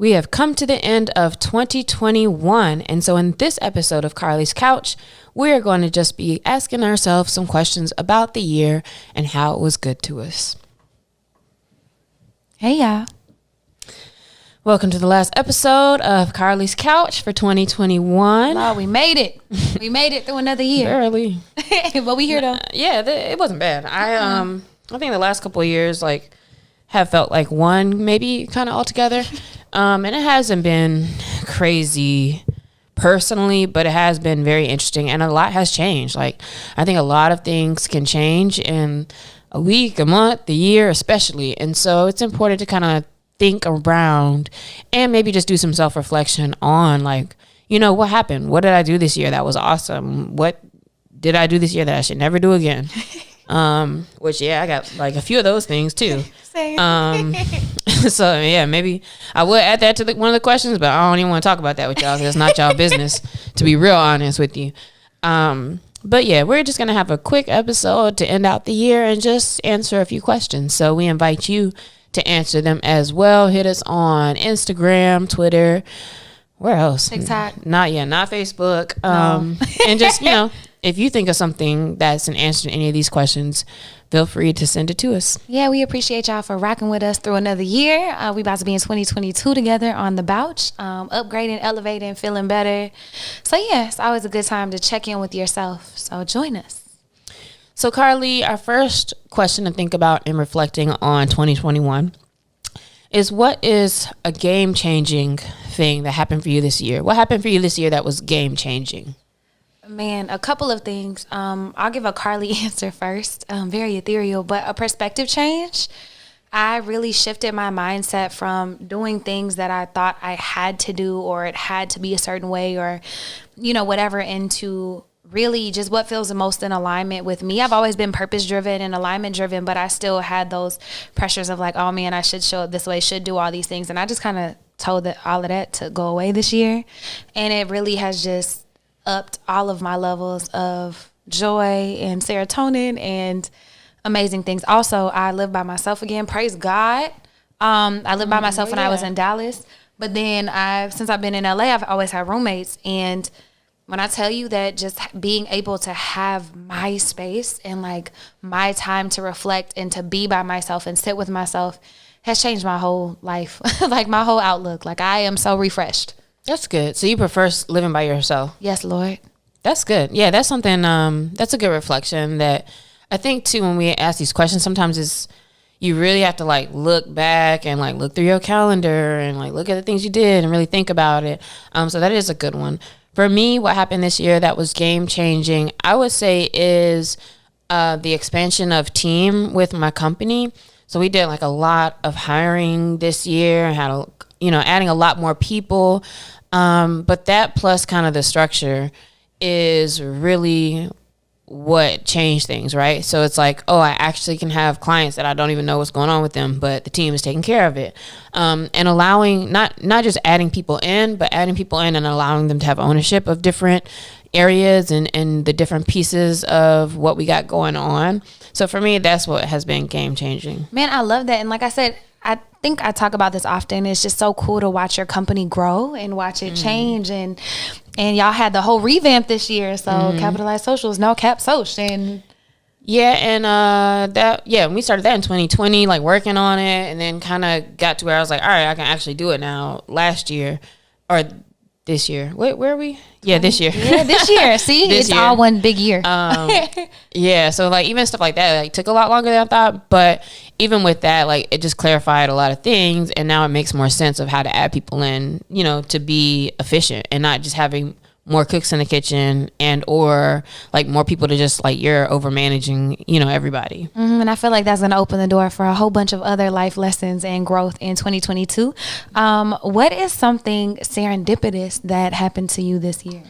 We have come to the end of 2021. And so in this episode of Carlie's Couch, we're going to just be asking ourselves some questions about the year and how it was good to us. Hey, y'all. Welcome to the last episode of Carlie's Couch for 2021. Lord, we made it. We made it through another year. Barely. But we here though. It wasn't bad. I think the last couple of years have felt like one maybe kind of altogether. And it hasn't been crazy personally, but it has been very interesting and a lot has changed. I think a lot of things can change in a week, a month, a year especially. And so it's important to kind of think around and maybe just do some self-reflection on what happened? What did I do this year that was awesome? What did I do this year that I should never do again? Which I got a few of those things too. Same. So yeah, maybe I would add that to one of the questions, but I don't even want to talk about that with y'all because it's not y'all business, to be real honest with you. But yeah, we're just gonna have a quick episode to end out the year and just answer a few questions. So we invite you to answer them as well. Hit us on Instagram, Twitter, where else? TikTok. Not Facebook. No. And just, if you think of something that's an answer to any of these questions, feel free to send it to us. Yeah, we appreciate y'all for rocking with us through another year. We about to be in 2022 together on the Bouch, upgrading, elevating, feeling better. So yeah, it's always a good time to check in with yourself. So join us. So Carlie, our first question to think about in reflecting on 2021 is, what is a game-changing thing that happened for you this year? What happened for you this year that was game-changing? Man, a couple of things. I'll give a Carlie answer first. Very ethereal, but a perspective change. I really shifted my mindset from doing things that I thought I had to do or it had to be a certain way or, whatever, into really just what feels the most in alignment with me. I've always been purpose-driven and alignment-driven, but I still had those pressures of oh man, I should show up this way, should do all these things. And I just kind of told all of that to go away this year. And it really has just upped all of my levels of joy and serotonin and amazing things. Also, I live by myself again. Praise God. I lived by myself when I was in Dallas. But then since I've been in LA, I've always had roommates. And when I tell you that just being able to have my space and my time to reflect and to be by myself and sit with myself has changed my whole life, my whole outlook. I am so refreshed. That's good. So you prefer living by yourself? Yes, Lord. That's good. Yeah, that's something, that's a good reflection that I think too, when we ask these questions, sometimes you really have to look back and look through your calendar and look at the things you did and really think about it. So that is a good one. For me, what happened this year that was game-changing, I would say, is the expansion of team with my company. So we did a lot of hiring this year and had adding a lot more people. But that plus kind of the structure is really what changed things, right? So it's I actually can have clients that I don't even know what's going on with them, but the team is taking care of it. And allowing, not just adding people in, but adding people in and allowing them to have ownership of different areas and the different pieces of what we got going on. So for me, that's what has been game changing. Man, I love that. And like I said, I think I talk about this often. It's just so cool to watch your company grow and watch it change. And y'all had the whole revamp this year. So Capitalized Socials, no cap social. And we started that in 2020, working on it, and then kind of got to where I was all right, I can actually do it now last year or this year. Wait, where are we? Yeah, this year. Yeah, this year. See, it's all one big year. Yeah, so even stuff like that took a lot longer than I thought, but even with that, it just clarified a lot of things, and now it makes more sense of how to add people in, to be efficient and not just having more cooks in the kitchen and or more people to just you're over managing, everybody. And I feel like that's going to open the door for a whole bunch of other life lessons and growth in 2022. What is something serendipitous that happened to you this year?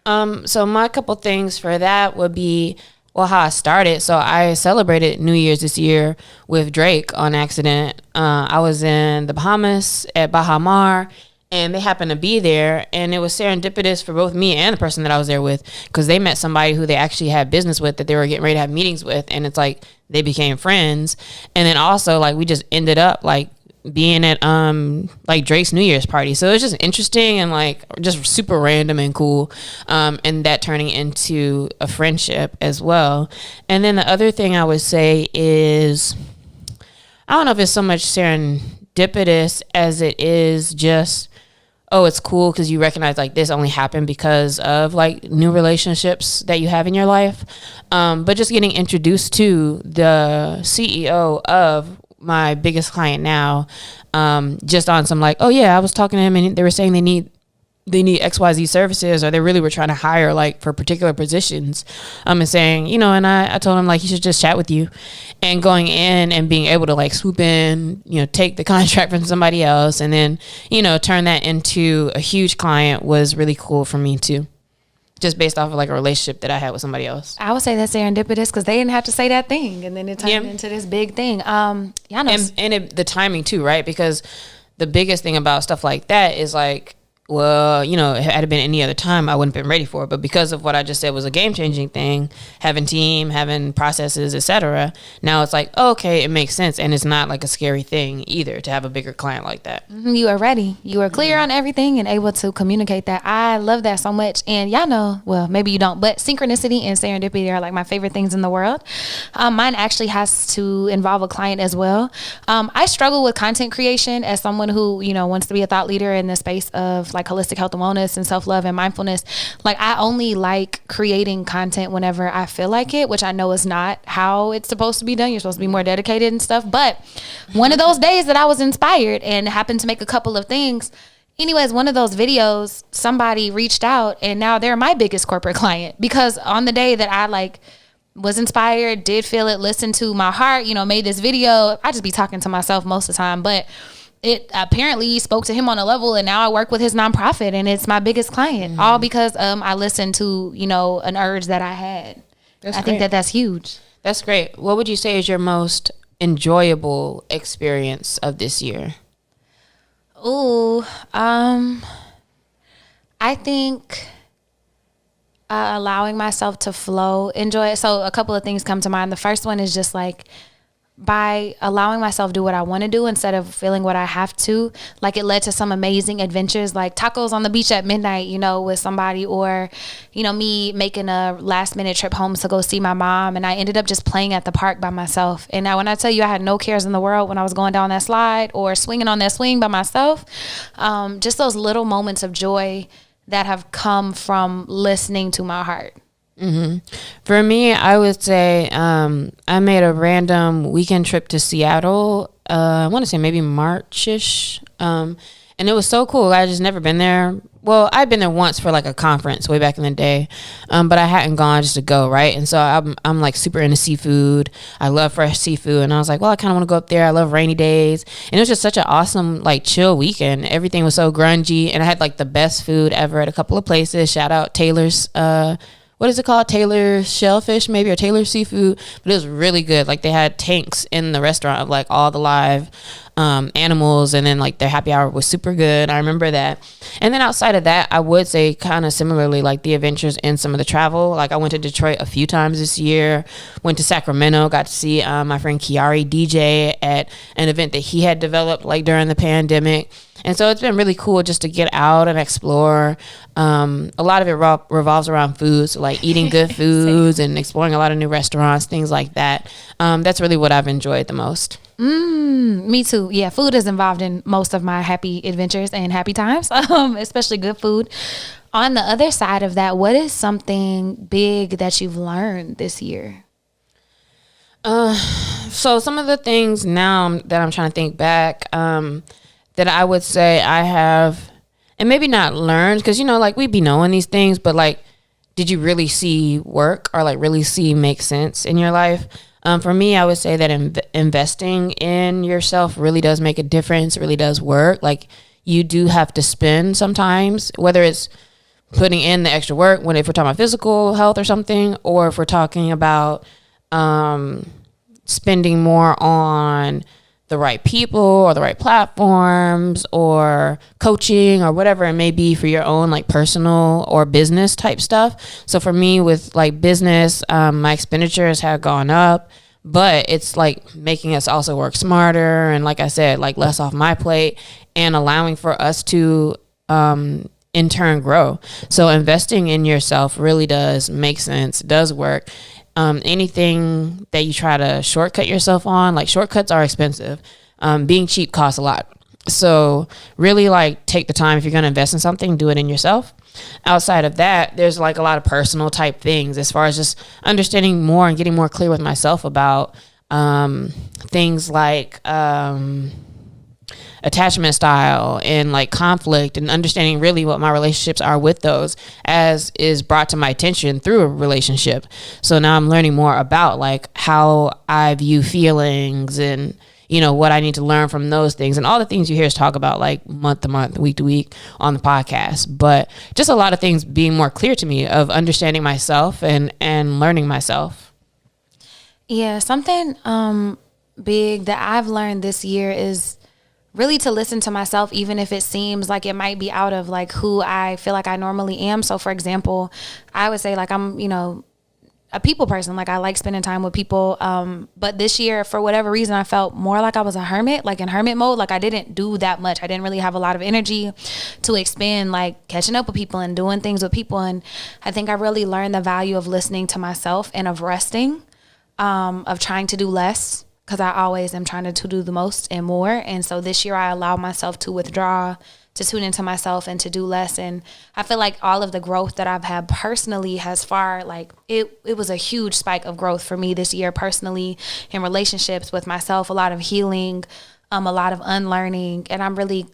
So my couple things for that would be, how I started. So I celebrated New Year's this year with Drake on accident. I was in the Bahamas at Baha Mar, and they happened to be there, and it was serendipitous for both me and the person that I was there with, because they met somebody who they actually had business with that they were getting ready to have meetings with, and it's they became friends. And then also we just ended up being at like Drake's New Year's party. So it was just interesting and like just super random and cool. And that turning into a friendship as well. And then the other thing I would say is, I don't know if it's so much serendipitous as it is just, oh, it's cool because you recognize like this only happened because of like new relationships that you have in your life. But just getting introduced to the CEO of my biggest client now, just on some like, oh yeah, I was talking to him and they were saying they need XYZ services, or they really were trying to hire like for particular positions, and saying, you know, and I told him like he should just chat with you, and going in and being able to like swoop in, you know, take the contract from somebody else and then, you know, turn that into a huge client was really cool for me too. Just based off of like a relationship that I had with somebody else. I would say that's serendipitous because they didn't have to say that thing, and then it turned into this big thing. Yeah, I know. And the timing too, right? Because the biggest thing about stuff like that is like, well, you know, had it been any other time, I wouldn't have been ready for it. But because of what I just said was a game-changing thing, having team, having processes, etc., now it's like, oh, okay, it makes sense. And it's not like a scary thing either to have a bigger client like that. You are ready. You are clear on everything and able to communicate that. I love that so much. And y'all know, well, maybe you don't, but synchronicity and serendipity are like my favorite things in the world. Mine actually has to involve a client as well. I struggle with content creation as someone who, you know, wants to be a thought leader in the space of like holistic health and wellness and self-love and mindfulness. Like I only like creating content whenever I feel like it, which I know is not how it's supposed to be done. You're supposed to be more dedicated and stuff. But one of those days that I was inspired and happened to make a couple of things. Anyways, one of those videos, somebody reached out and now they're my biggest corporate client, because on the day that I like was inspired, did feel it, listened to my heart, you know, made this video. I just be talking to myself most of the time, but it apparently spoke to him on a level, and now I work with his nonprofit and it's my biggest client, all because I listened to, you know, an urge that I had. I think that's huge. That's great. What would you say is your most enjoyable experience of this year? Ooh, I think allowing myself to flow, enjoy it. So a couple of things come to mind. The first one is just like, by allowing myself to do what I want to do instead of feeling what I have to, like it led to some amazing adventures, like tacos on the beach at midnight, you know, with somebody, or, you know, me making a last minute trip home to go see my mom. And I ended up just playing at the park by myself. And now when I tell you I had no cares in the world when I was going down that slide or swinging on that swing by myself, just those little moments of joy that have come from listening to my heart. Mm-hmm. For me, I would say I made a random weekend trip to Seattle. I want to say maybe March-ish. And it was so cool. I just never been there. Well, I'd been there once for like a conference way back in the day, but I hadn't gone just to go, right? And so I'm like super into seafood. I love fresh seafood. And I was like, well, I kind of want to go up there. I love rainy days. And it was just such an awesome, like chill weekend. Everything was so grungy. And I had like the best food ever at a couple of places. Shout out Taylor's, what is it called? Taylor's Shellfish, maybe, or Taylor's Seafood. But it was really good. Like they had tanks in the restaurant of like all the live animals, and then like their happy hour was super good. I remember that. And then outside of that, I would say kind of similarly, like the adventures in some of the travel. Like I went to Detroit a few times this year, went to Sacramento, got to see my friend Kiari DJ at an event that he had developed like during the pandemic. And so it's been really cool just to get out and explore. A lot of it revolves around food, so like eating good foods and exploring a lot of new restaurants, things like that. That's really what I've enjoyed the most. Me too. Yeah, food is involved in most of my happy adventures and happy times, especially good food. On the other side of that, what is something big that you've learned this year? So some of the things now that I'm trying to think back, that I would say I have, and maybe not learned, because, you know, like we be knowing these things, but like, did you really see work or like really see make sense in your life? For me, I would say that investing in yourself really does make a difference, really does work. Like you do have to spend sometimes, whether it's putting in the extra work, if we're talking about physical health or something, or if we're talking about spending more on the right people or the right platforms or coaching or whatever it may be for your own like personal or business type stuff. So for me with like business, my expenditures have gone up. but it's like making us also work smarter. And like I said, like less off my plate and allowing for us to, in turn grow. So investing in yourself really does make sense, does work. Anything that you try to shortcut yourself on, like shortcuts are expensive. Being cheap costs a lot. So really like take the time, if you're going to invest in something, do it in yourself. Outside of that, there's like a lot of personal type things as far as just understanding more and getting more clear with myself about things like attachment style and like conflict, and understanding really what my relationships are with those, as is brought to my attention through a relationship. So now I'm learning more about like how I view feelings and, you know, what I need to learn from those things, and all the things you hear us talk about like month to month, week to week on the podcast. But just a lot of things being more clear to me of understanding myself and learning myself. Yeah, something big that I've learned this year is really to listen to myself, even if it seems like it might be out of like who I feel like I normally am. So for example, I would say like I'm, you know, a people person. Like I like spending time with people. But this year, for whatever reason, I felt more like I was a hermit, like in hermit mode. Like I didn't do that much. I didn't really have a lot of energy to expend like catching up with people and doing things with people. And I think I really learned the value of listening to myself and of resting, of trying to do less, because I always am trying to do the most and more. And so this year I allowed myself to withdraw, to tune into myself and to do less. And I feel like all of the growth that I've had personally has far, like it was a huge spike of growth for me this year personally, in relationships with myself, a lot of healing, a lot of unlearning. And I'm really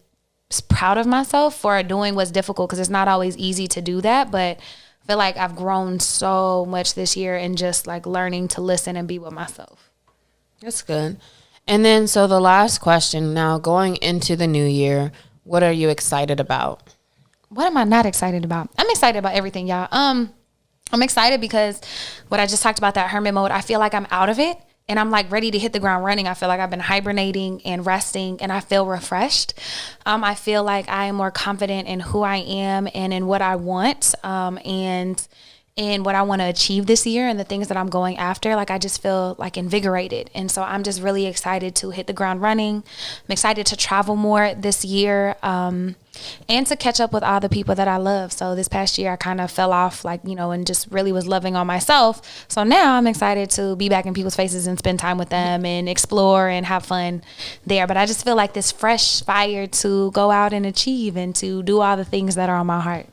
proud of myself for doing what's difficult, because it's not always easy to do that. But I feel like I've grown so much this year in just like learning to listen and be with myself. That's good. And then, so the last question now, going into the new year, what are you excited about? What am I not excited about? I'm excited about everything, y'all. I'm excited because what I just talked about, that hermit mode, I feel like I'm out of it and I'm like ready to hit the ground running. I feel like I've been hibernating and resting and I feel refreshed. I feel like I am more confident in who I am and in what I want, and what I want to achieve this year and the things that I'm going after. Like I just feel like invigorated. And so I'm just really excited to hit the ground running. I'm excited to travel more this year, and to catch up with all the people that I love. So this past year I kind of fell off, like, you know, and just really was loving on myself. So now I'm excited to be back in people's faces and spend time with them and explore and have fun there. But I just feel like this fresh fire to go out and achieve and to do all the things that are on my heart.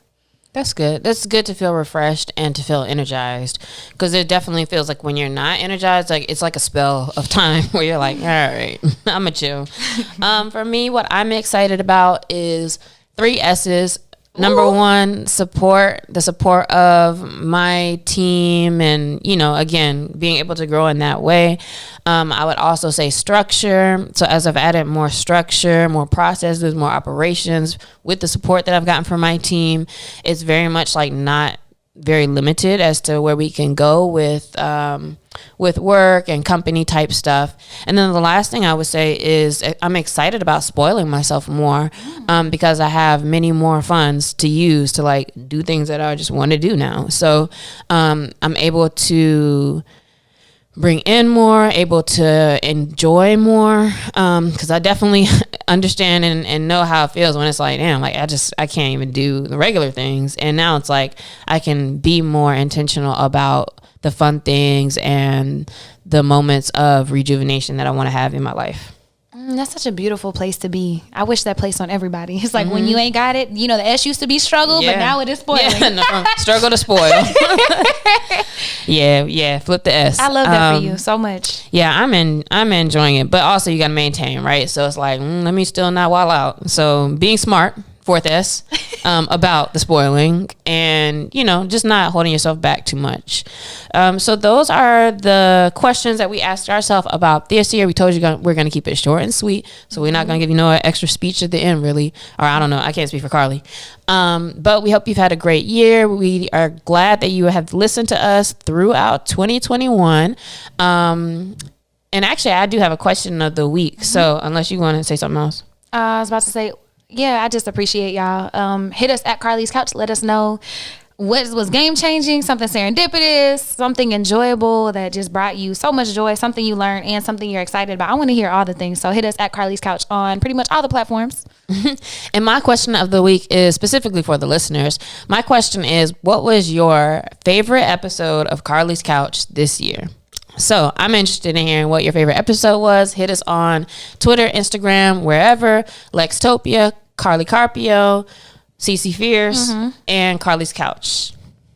That's good. That's good to feel refreshed and to feel energized, because it definitely feels like when you're not energized, like it's like a spell of time where you're like, all right, I'm a chill. For me, what I'm excited about is 3 S's. Number one, support, the support of my team, and, you know, again, being able to grow in that way. I would also say structure. So as I've added more structure, more processes, more operations with the support that I've gotten from my team, it's very much like not very limited as to where we can go with work and company type stuff. And then the last thing I would say is I'm excited about spoiling myself more, because I have many more funds to use to like do things that I just want to do now. So I'm able to bring in more, able to enjoy more, because I definitely understand and know how it feels when it's like, damn, like I can't even do the regular things. And now it's like I can be more intentional about the fun things and the moments of rejuvenation that I want to have in my life. That's such a beautiful place to be. I wish that place on everybody. It's like when you ain't got it, you know, the S used to be struggle, but now it is spoiling. Yeah, no, from struggle to spoil. yeah, flip the S. I love that for you so much. Yeah, I'm enjoying it, but also you got to maintain, right? So it's like, let me still not wall out. So being smart, 4th S, about the spoiling, and, you know, just not holding yourself back too much. So those are the questions that we asked ourselves about this year. We told you we're going to keep it short and sweet, so we're not going to give you no extra speech at the end, really. Or I don't know, I can't speak for Carlie. But we hope you've had a great year. We are glad that you have listened to us throughout 2021. And actually, I do have a question of the week. So unless you want to say something else. I was about to say, yeah, I just appreciate y'all. Hit us at Carlie's Couch. Let us know what was game changing, something serendipitous, something enjoyable that just brought you so much joy, something you learned, and something you're excited about. I want to hear all the things. So hit us at Carlie's Couch on pretty much all the platforms. And my question of the week is specifically for the listeners. My question is, what was your favorite episode of Carlie's Couch this year? So I'm interested in hearing what your favorite episode was. Hit us on Twitter, Instagram, wherever. Lextopia, Carlie Carpio, CC Fierce, and Carlie's Couch.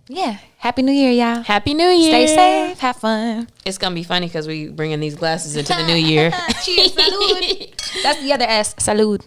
Yeah. Happy New Year, y'all. Happy New Year. Stay safe. Have fun. It's going to be funny because we bringing these glasses into the new year. Cheers. Salud. That's the other S. Salud.